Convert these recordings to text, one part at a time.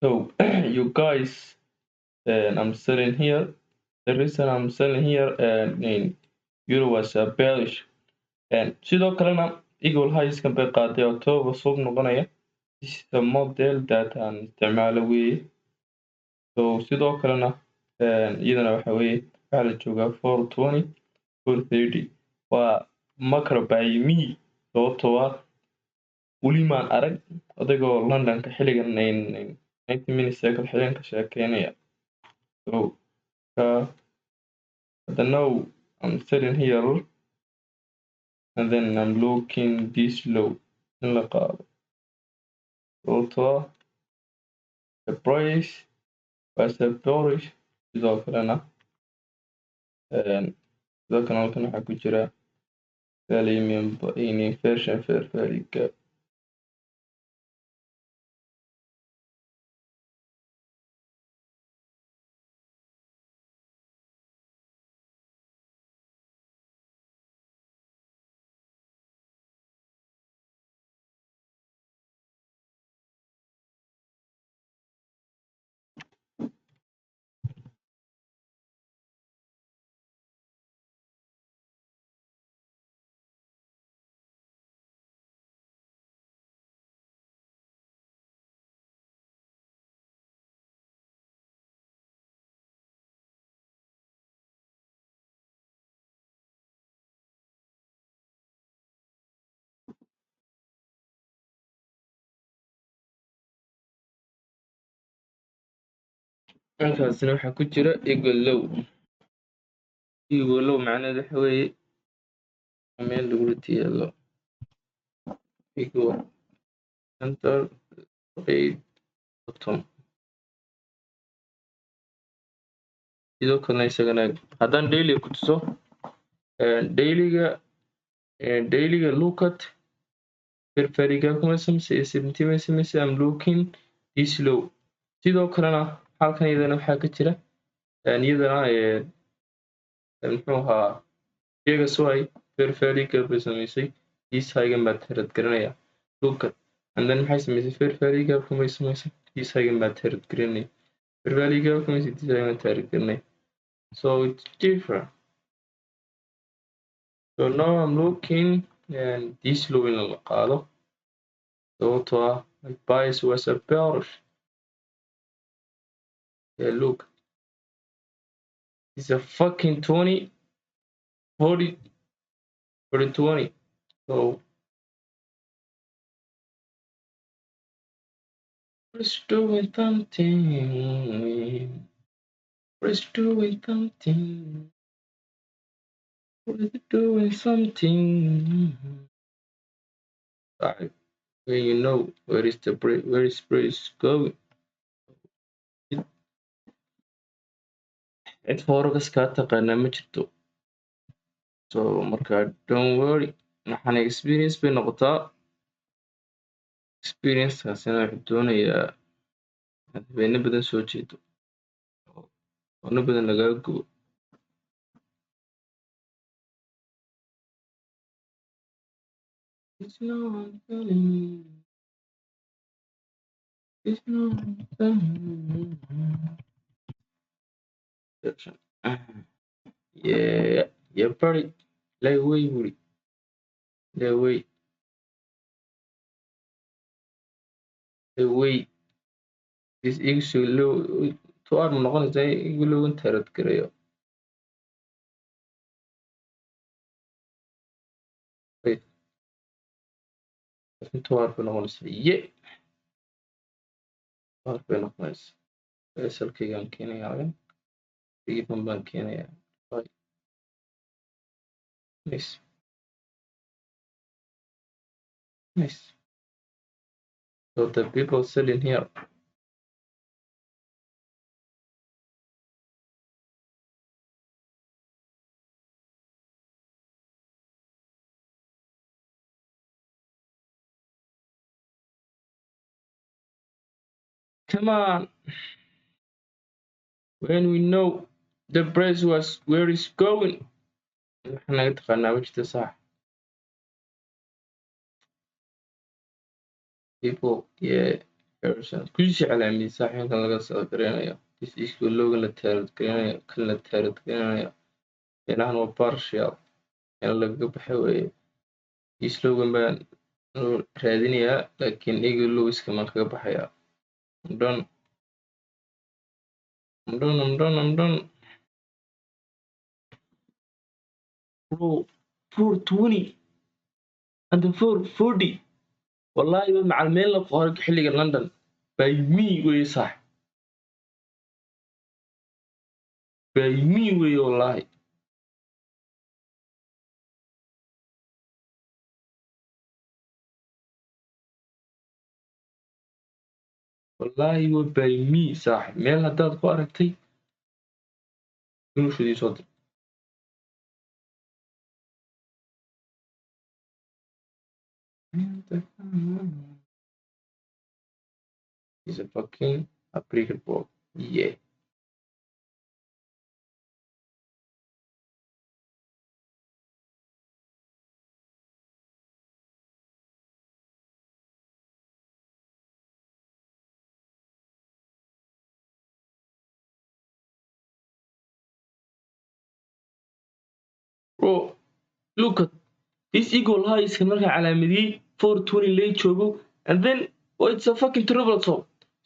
So you guys, I'm selling here. The reason I'm selling here in euro was bearish. sidoo kalena eagle highskan bay qaaday October suuq noqonaya. This is the model that aan isticmaalo weeye. So sidoo kalena iyadana waxa weeye waxaa la joogaa 420 430 waa macro by me sababtoo ah weli maan arag adigoo Londonka xilligan 90 minutes cycle xilligan ka sheekeynaya. So now I'm selling here and then I'm looking this low in la qaado sababtoo ah the price was bearish sidoo kalena halkan waxaa ku jira Selenium inversion fair value gap. Halkaasina waxaa ku jira eagle low. Eagle low macnaheedu waxa weeye meel lagu ritiyeelo eagle center trade bottom. sidoo kalena isagana haddaan daily ku tuso dailyga look at fair value gap kuma samaysa 70 ma samaysa. I'm looking this low. sidoo kalena halkan iyadana waxaa ka jira iyadana muxuu ahaa iyaga soo fair value gap bay samaysay this high-gan baa tarad garanaya look at and then maxay samaysay fair value gap kuma samaysay this high-gan baa tarad garanaya fair value gap kuma samaysay this high-gan baa tarad garanaya. So it's different. So now I'm looking and this low in la qaado sababtoo ah my bias was a bearish. Yeah, look, it's a fucking 20 40 for the 20. So let's doing something. Let's doing something. Let's doing something. Right. When you know where is price going. Cid forex kaa taqaana ma jirto. So marka don't worry waxaan experience bay noqotaa. Experience-kaasina wuxuu doonayaa inaad habeenno badan soo jeedo wadno badan lagaa gubo. It's not telling. It's not telling. Yeah, buddy. Lay away, buddy. Lay away. Lay away. This issue low to arm noqonaysa igu low inta rad garayo. Wait. Inta arm noqonaysa. Yeah. Arm noqonaysa. Salkaygaan keenayaa. Even baan keenayaa. Bye. Nice. Nice. So the people selling here. Come on. When we know the price was where it's going. waxaan naga taqaanaa wajita sax. People, yeah, version كل شيء على عمي صح كان laga soo garanayo this is looga la taarad garanayo kan la taarad garanayo inahan waa partial in laga baxay weeye is looga baan raadinayaa laakiin iyaga loogiska ma kaga baxaya I'm done I'm done bro 420 and 440 والله مع الميل la qoray xilliga London by me way صح by me way والله والله هو by me صح meel haddaad ku aragtay inuu shidii soo dir is a fucking applicable yeah bro look at this equal high iskan markaa calaamadiyey 420 lay joogo and then it's a fucking triple top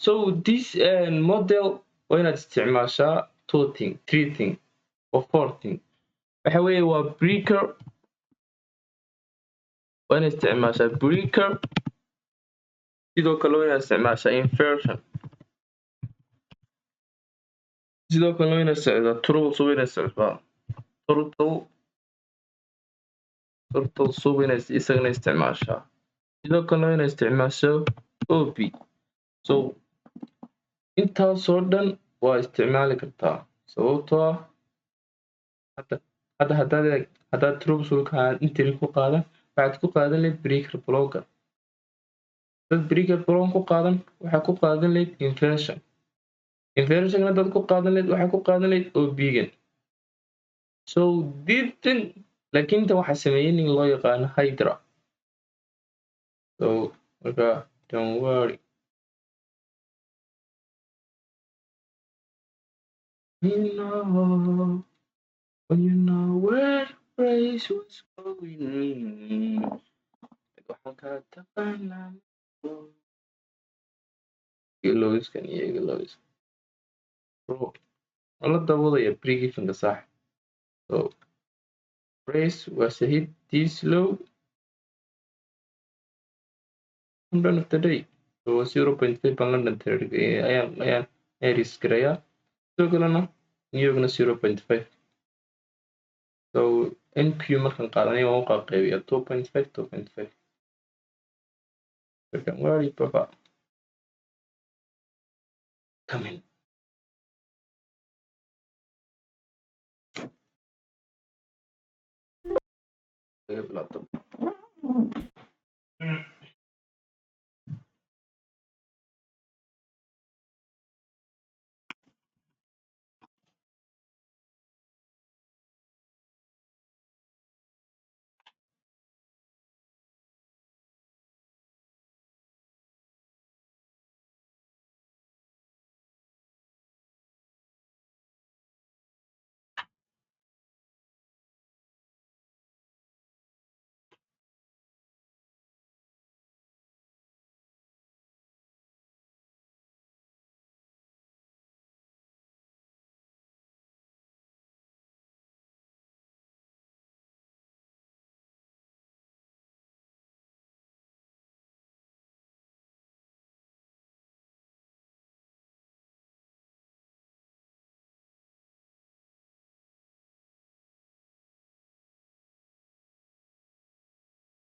so this model waa inaad isticmaashaa two thing three thing or four thing waxa weeye waa breaker waa inaad isticmaashaa breaker sidoo kale waa inaad isticmaashaa inversion sidoo kale waa inaad isticmaashaa triple so waa inaad isticmaashaa turtle so waa inaad isagana isticmaashaa sidoo kale waa inaad isticmaashaa op so intaasoo dhan waa isticmaali kartaa sababtoo ah haddaad troubleshootka intiri ku qaadan waxaad ku qaadan lahayd breaker blogger dad breaker blog ku qaadan waxaad ku qaadan lahayd inversion haddaad ku qaadan lahayd waxaad ku qaadan lahayd ob-gan so diidan laakiin inta waxaa sameeyey nin loo yaqaano hydra so marka don't worry you know when you know where the praise was going waxaan kaa taqaanaa logiskan iyo logiskan bro la daboodaya pre-givenka sax so praise was a hit this low London of the day so 0.5 baan London trade ayaan risk garayaa sidoo kalena New Yorkna 0.5 so NQ markaan qaadanay waan u qaybqaybiyaa 2.5 don't worry papa come in laptop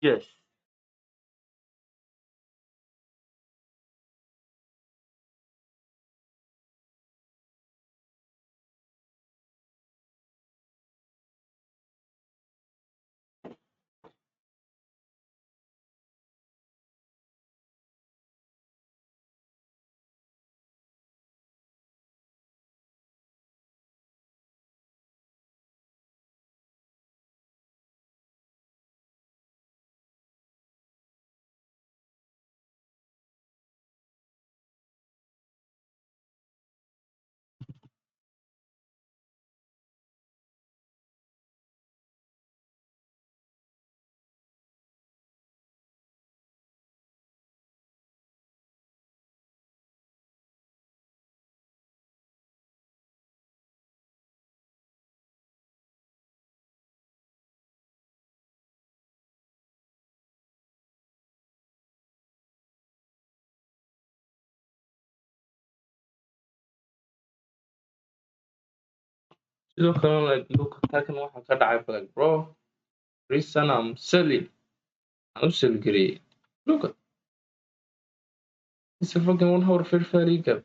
yes sidoo kalena like look halkan waxaa ka dhacay like bro reason I'm selling aan u sell gareeyey look at it's a fucking 1 hour fair value gap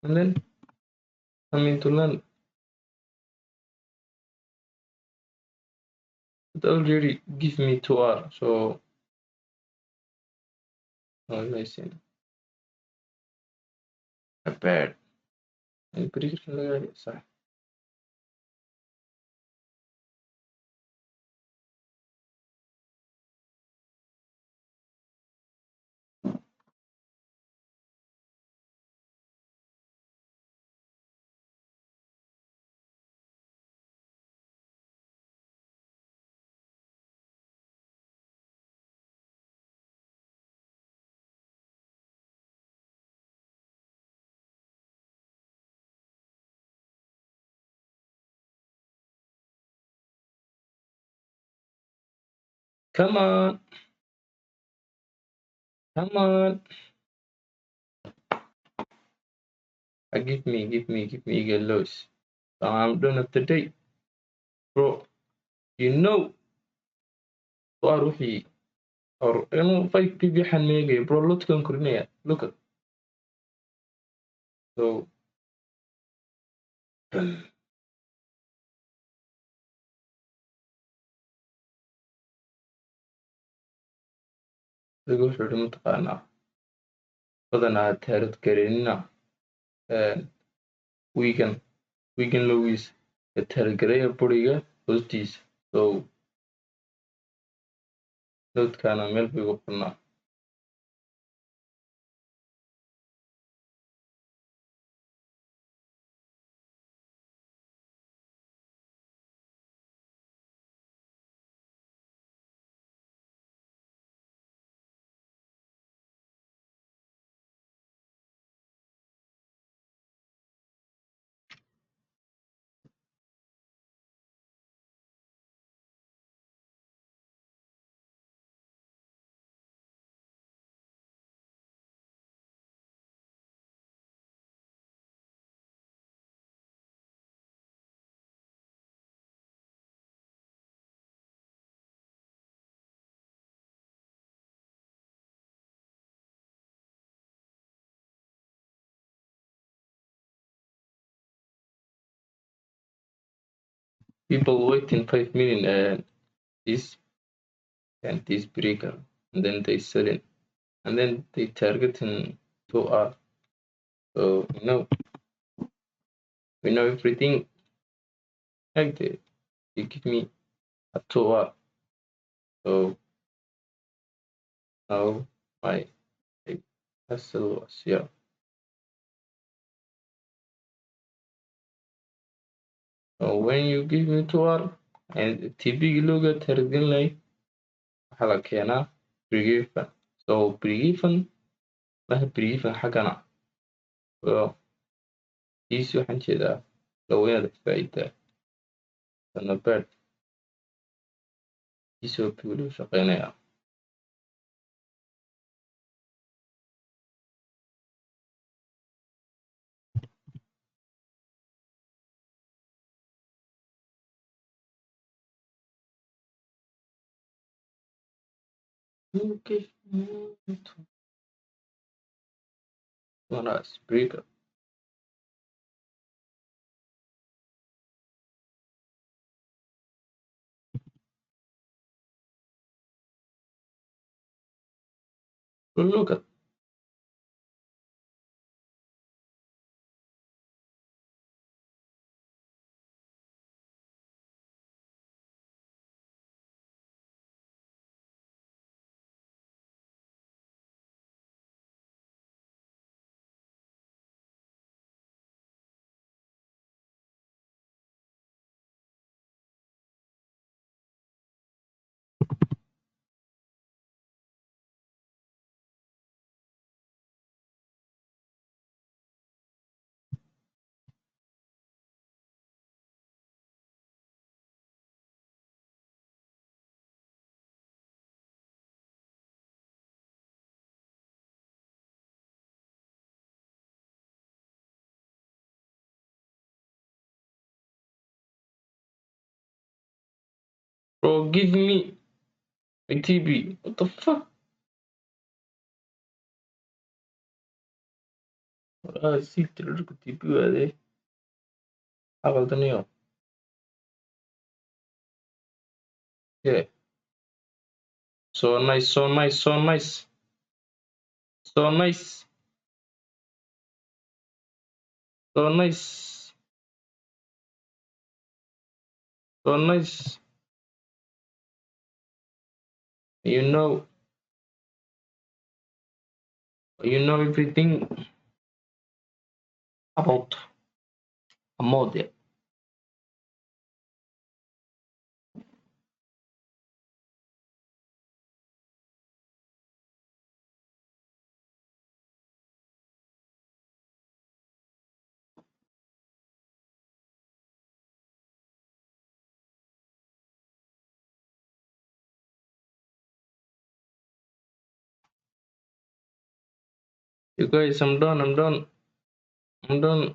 and then coming to land it already give me 2 hour so no listen a bad البريك laga صح come on come on give me eagle loss so I'm done of the day bro you know وأروحي or إنه 5 PB حنيجي bro lot كان كورنيا look at so lagu xidho mataqaanaa badanaa taarad gareynina wiigan lowiis taargareeya buriga hoostiisa so noodkaana meel bay ugu qornaa people waiting 5 million this breaker and then they sell it and then they targeting 2R so we know everything like they give me a 2R so now my hustle was yeah so when you give me 2R and TB looga targetin like waxaa la keenaa break-even so break-even maaha break-even xaggana kiisi waxaan jeedaa laweynaad faa'iidaa sanabaad kiisi oo weli u shaqeynaya wanaas breaker look at Bro, give me a TP. What the fuck? سيب تلك TP هذه عقلتني. Yeah. So nice, so nice, so nice. So nice. So nice. So nice. You know everything about a model. You guys, I'm done. I'm done.